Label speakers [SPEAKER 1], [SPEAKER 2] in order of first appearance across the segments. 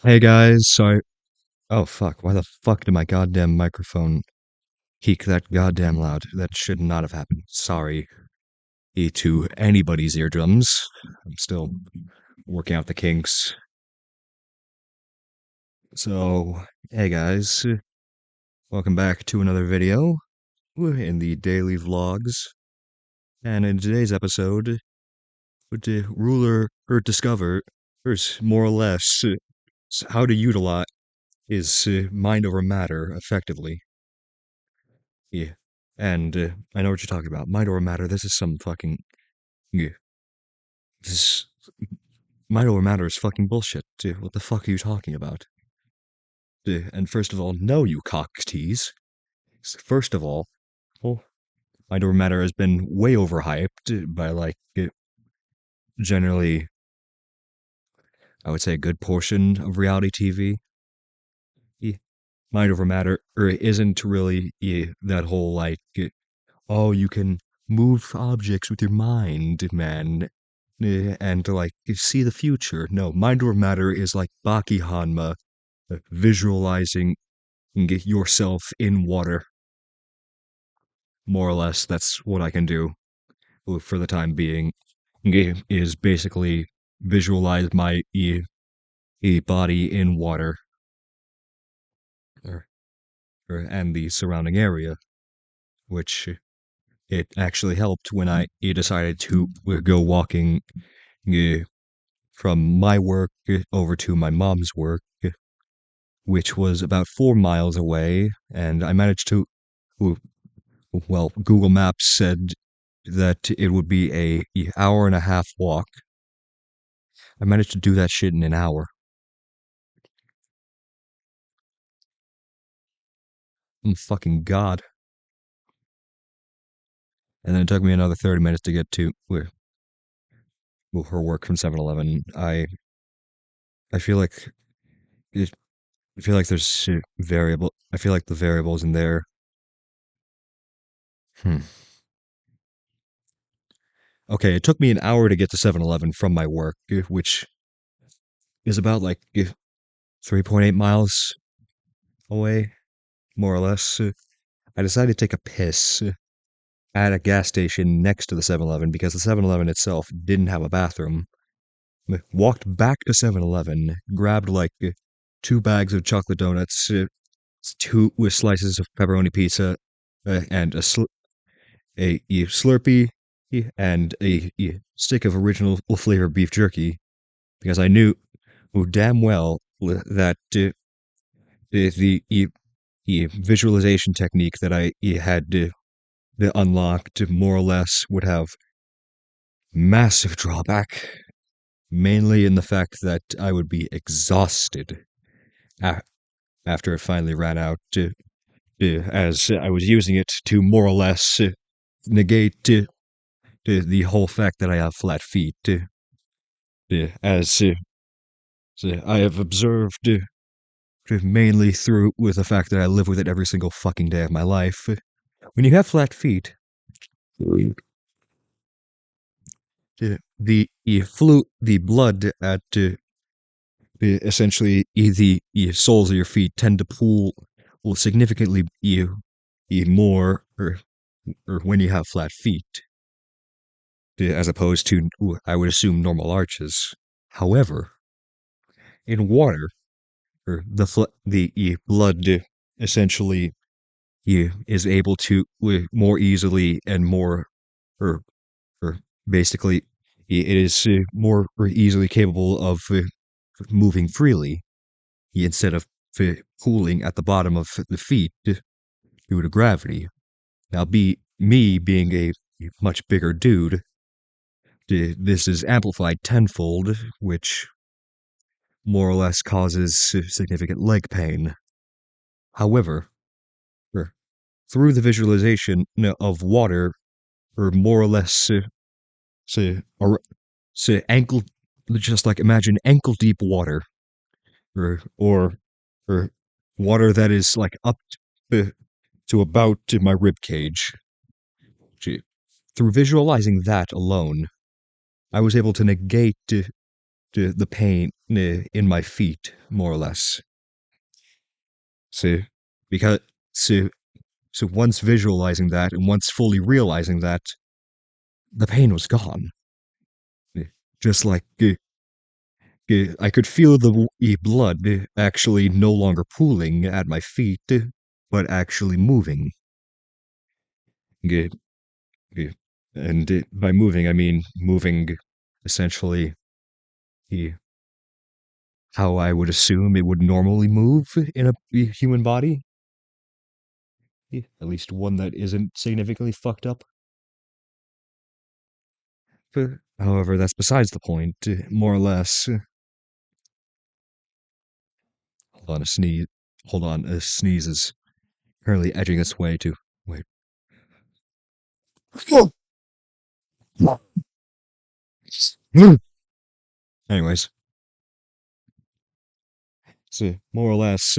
[SPEAKER 1] Hey guys, sorry. Oh fuck, why the fuck did my goddamn microphone peak that goddamn loud? That should not have happened. Sorry to anybody's eardrums. I'm still working out the kinks. So, hey guys, welcome back to another video in the daily vlogs. And in today's episode, what the ruler discover, or more or less, how to utilize is mind over matter effectively. Yeah. And I know what you're talking about. Mind over matter. This is some fucking. Yeah. This mind over matter is fucking bullshit. Dude, what the fuck are you talking about? And first of all, no, you cock tease. First of all, well, mind over matter has been way overhyped by generally, I would say, a good portion of reality TV. Yeah. Mind over matter isn't really that whole oh, you can move objects with your mind, man, and to see the future. No, mind over matter is like Baki Hanma, visualizing and get yourself in water. More or less, that's what I can do for the time being. Is basically visualize my body in water, or, and the surrounding area, which it actually helped when I decided to go walking uh, from my work over to my mom's work, which was about 4 miles away, and I managed to. Well, Google Maps said that it would be a hour and a half walk. I managed to do that shit in an hour. I'm fucking god. And then it took me another 30 minutes to get to her work from 7-Eleven. I feel like it, I feel like there's variable. I feel like the variables in there. Hmm. Okay, it took me an hour to get to 7-Eleven from my work, which is about 3.8 miles away, more or less. I decided to take a piss at a gas station next to the 7-Eleven because the 7-Eleven itself didn't have a bathroom. Walked back to 7-Eleven, grabbed 2 bags of chocolate donuts, two with slices of pepperoni pizza, and a Slurpee, and a stick of original flavor beef jerky because I knew damn well that the visualization technique that I had unlocked more or less would have massive drawback, mainly in the fact that I would be exhausted a- after it finally ran out, as I was using it to more or less negate the whole fact that I have flat feet, as I have observed mainly through with the fact that I live with it every single fucking day of my life. When you have flat feet, the blood at essentially the soles of your feet tend to pool significantly more or when you have flat feet, as opposed to I would assume normal arches. However, in water, or the blood essentially is able to more easily and more or or basically it is more easily capable of moving freely instead of pooling at the bottom of the feet due to gravity. Now, me being a much bigger dude, this is amplified tenfold, which more or less causes significant leg pain. However, er, through the visualization of water, or more or less, or ankle, just like imagine ankle deep water, or or water that is like up to about my rib cage. Gee, through visualizing that alone, I was able to negate the pain in my feet, more or less. So, because so so once visualizing that and once fully realizing that, the pain was gone. Just like I could feel the blood actually no longer pooling at my feet, but actually moving. Uh, uh, And by moving, I mean moving essentially uh, how I would assume it would normally move in a human body. At least one that isn't significantly fucked up. However, that's besides the point. More or less. Hold on, a sneeze. Hold on, a sneeze is currently edging its way to. Wait. Anyways, so more or less,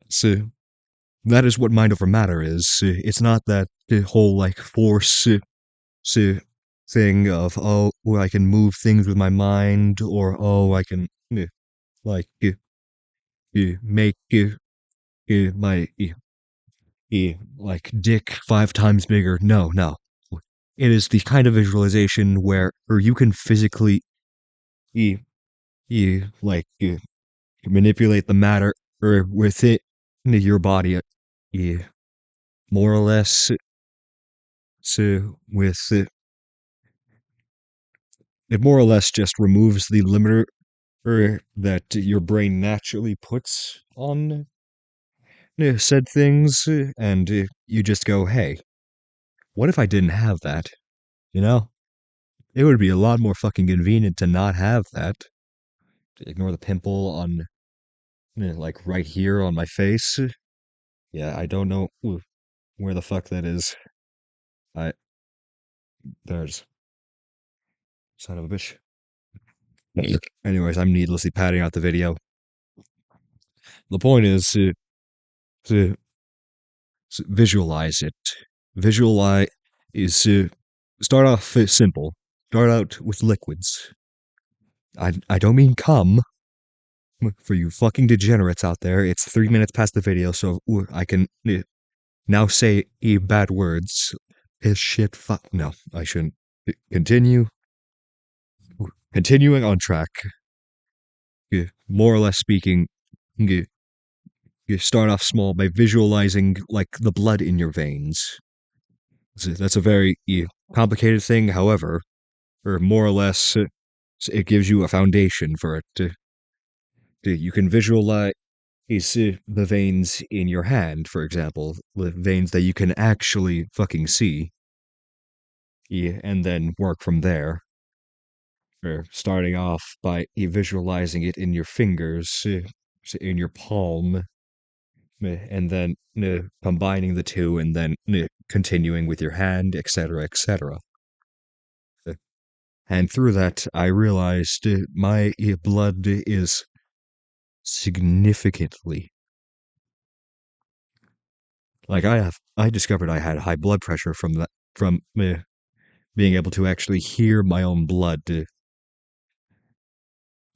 [SPEAKER 1] so that is what mind over matter is. It's not that the whole like force so thing of I can move things with my mind, or I can like make my like dick 5 times bigger. No, no. It is the kind of visualization where or you can physically uh, like manipulate the matter or with it into your body. More or less. So with it more or less just removes the limiter that your brain naturally puts on said things, and you just go, hey, what if I didn't have that? You know? It would be a lot more fucking convenient to not have that. To ignore the pimple on, like, right here on my face. Yeah, I don't know where the fuck that is. I, there's, son of a bitch. Anyways, I'm needlessly padding out the video. The point is to visualize it. Visualize is start off simple. Start out with liquids. I don't mean cum. For you fucking degenerates out there, it's 3 minutes past the video, so I can now say bad words. Piss, shit, fuck. No, I shouldn't. Continue. Continuing on track. More or less speaking, you start off small by visualizing like the blood in your veins. That's a very complicated thing, however, or more or less, it gives you a foundation for it. You can visualize the veins in your hand, for example, the veins that you can actually fucking see, and then work from there. Or starting off by visualizing it in your fingers, in your palm, and then combining the two, and then continuing with your hand, etc., etc. And through that, I realized my blood is significantly like I discovered I had high blood pressure from that from being able to actually hear my own blood.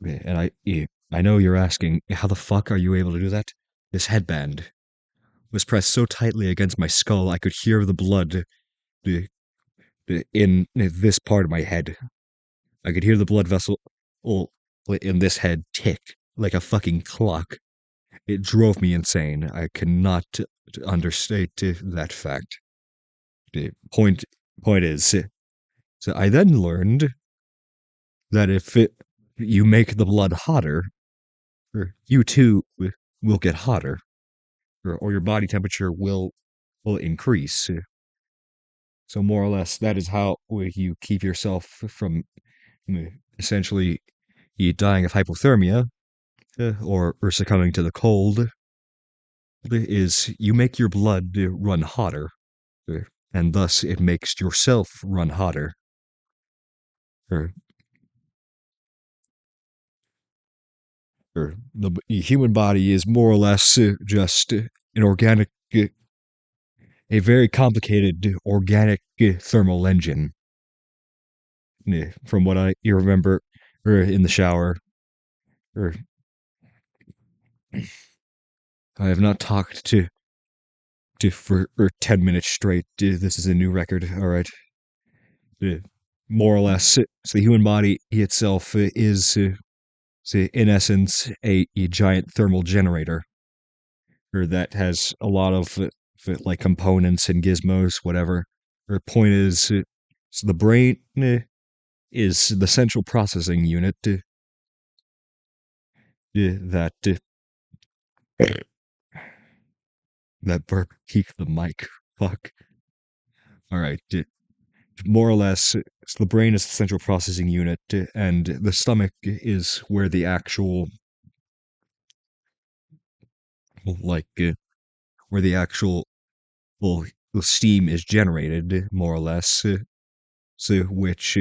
[SPEAKER 1] And I know you're asking, how the fuck are you able to do that? This headband was pressed so tightly against my skull I could hear the blood in this part of my head. I could hear the blood vessel in this head tick like a fucking clock. It drove me insane. I cannot understate that fact. The point is, so I then learned that if you make the blood hotter, you too will get hotter, or your body temperature will increase. So more or less, that is how you keep yourself from essentially dying of hypothermia or succumbing to the cold. Is you make your blood run hotter, and thus it makes yourself run hotter. Or, or the human body is more or less just an organic, a very complicated organic thermal engine. From what I you remember, or in the shower, or I have not talked to for 10 minutes straight. This is a new record. All right. More or less, so the human body itself is, in essence, a giant thermal generator, or that has a lot of like components and gizmos, whatever. Or point is, so the brain is the central processing unit that that burp keep the mic. Fuck. All right. More or less, so the brain is the central processing unit, and the stomach is where the actual, like, where the actual, well, the steam is generated, more or less. So, which,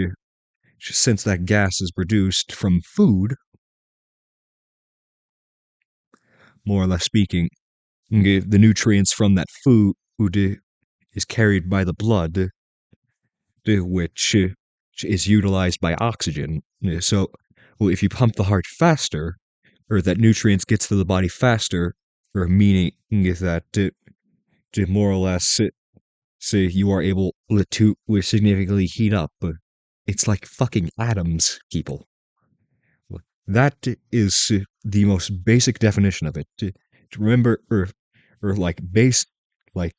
[SPEAKER 1] since that gas is produced from food, more or less speaking, the nutrients from that food is carried by the blood, which is utilized by oxygen. So, well, if you pump the heart faster, or that nutrients gets to the body faster, or meaning is that to more or less say you are able to significantly heat up. It's like fucking atoms, people. That is the most basic definition of it. To remember, or like base, like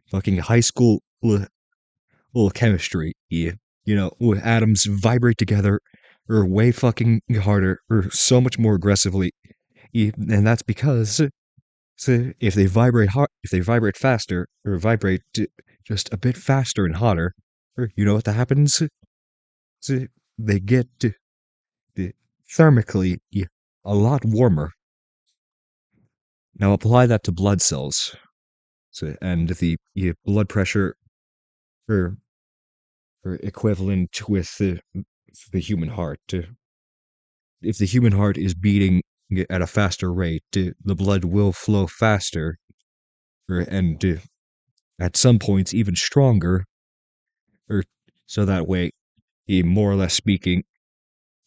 [SPEAKER 1] fucking high school little chemistry. Yeah. You know, atoms vibrate together, or way fucking harder, or so much more aggressively. And that's because, so if they vibrate faster, or vibrate just a bit faster and hotter, or you know what that happens? So they get thermically a lot warmer. Now apply that to blood cells, so, and the blood pressure, or, or equivalent with the human heart. If the human heart is beating at a faster rate, the blood will flow faster, and at some points even stronger, or so that way, more or less speaking,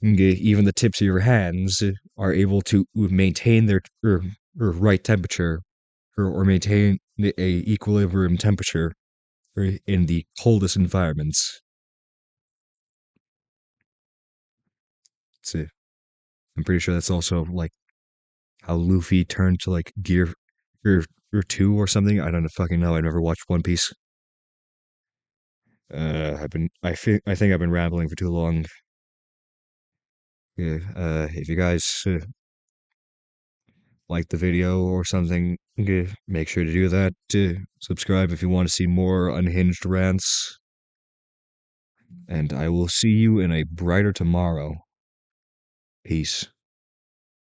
[SPEAKER 1] even the tips of your hands are able to maintain their, or right temperature, or maintain a equilibrium temperature, in the coldest environments. So I'm pretty sure that's also like how Luffy turned to like gear, or two or something. I don't fucking know. I never watched One Piece. I think I've been rambling for too long. Yeah, if you guys like the video or something, make sure to do that. Subscribe if you want to see more unhinged rants. And I will see you in a brighter tomorrow. Peace.